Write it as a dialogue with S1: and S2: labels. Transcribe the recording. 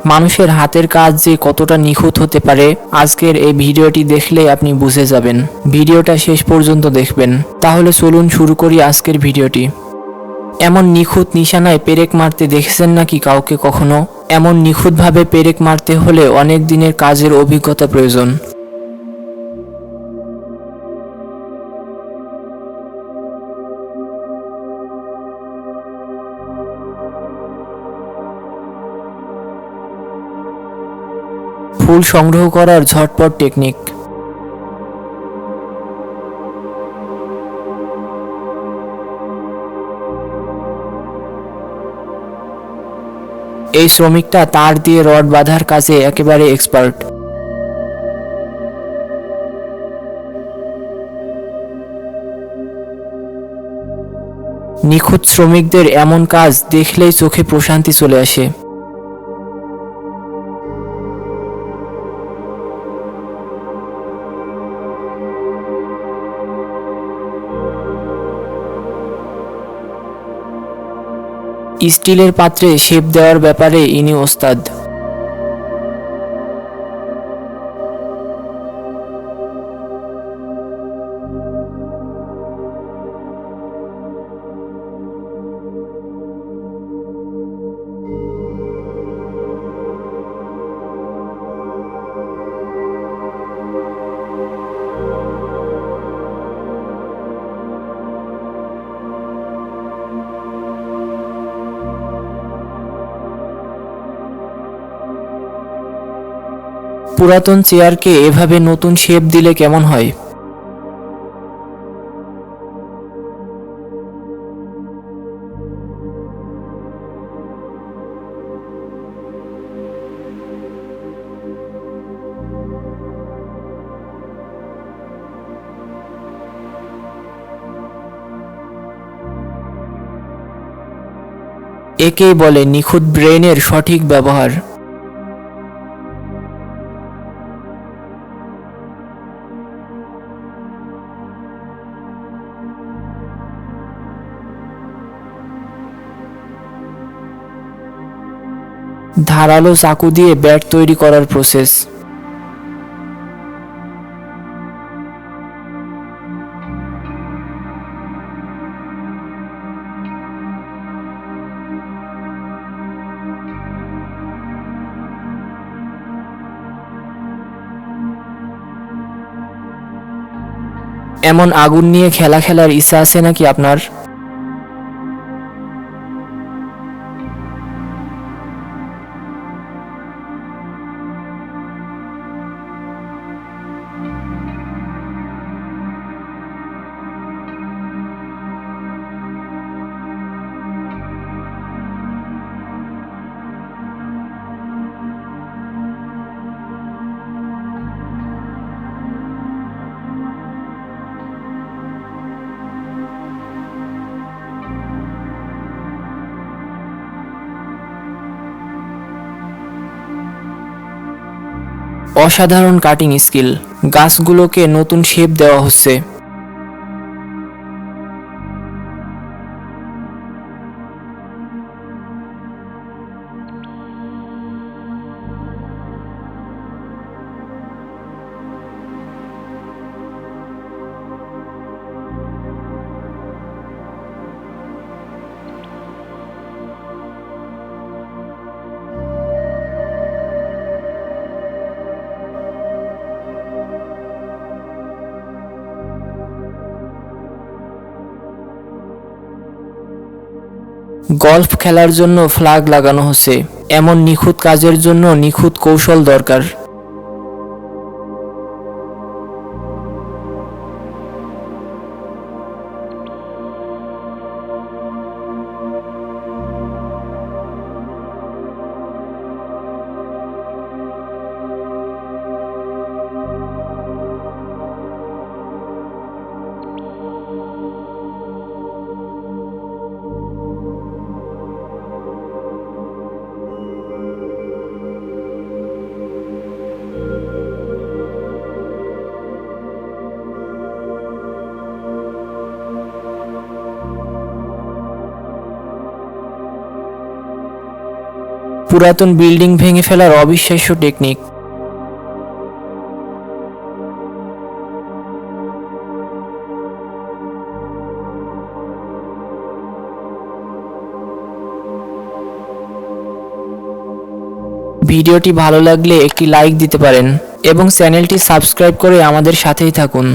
S1: মানুষের হাতের কাজ যে কতটা নিখুঁত হতে পারে আজকের এই ভিডিওটি দেখলেই আপনি বুঝে যাবেন। ভিডিওটা শেষ পর্যন্ত দেখবেন। তাহলে চলুন শুরু করি আজকের ভিডিওটি। এমন নিখুঁত নিশানায় পেরেক মারতে দেখেছেন নাকি কাউকে কখনো? এমন নিখুঁতভাবে পেরেক মারতে হলে অনেক দিনের কাজের অভিজ্ঞতা প্রয়োজন। ফুল সংগ্রহ করার ঝটপট টেকনিক। এই শ্রমিকটা তার দিয়ে রড বাঁধার কাজে একেবারে এক্সপার্ট। নিখুঁত শ্রমিকদের এমন কাজ দেখলেই চোখে প্রশান্তি চলে আসে। স্টিলের পাত্রে শেপ দেওয়ার ব্যাপারে ইনি ওস্তাদ। পুরাতন চেয়ারকে এভাবে নতুন শেপ দিলে কেমন হয়? একেই বলে নিখুঁত ব্রেনের সঠিক ব্যবহার। ধারালো চাকু দিয়ে ব্যাট তৈরি করার প্রসেস। এমন আগুন নিয়ে খেলার ইচ্ছা আছে নাকি আপনার? অসাধারণ কাটিং স্কিল। গাছগুলোকে নতুন শেপ দেওয়া হচ্ছে। গলফ খেলার জন্য ফ্ল্যাগ লাগানো হচ্ছে। এমন নিখুঁত কাজের জন্য নিখুঁত কৌশল দরকার। পুরাতন বিল্ডিং ভেঙে ফেলার অবিশ্বাস্য টেকনিক। ভিডিওটি ভালো লাগলে একটি লাইক দিতে পারেন এবং চ্যানেলটি সাবস্ক্রাইব করে আমাদের সাথেই থাকুন।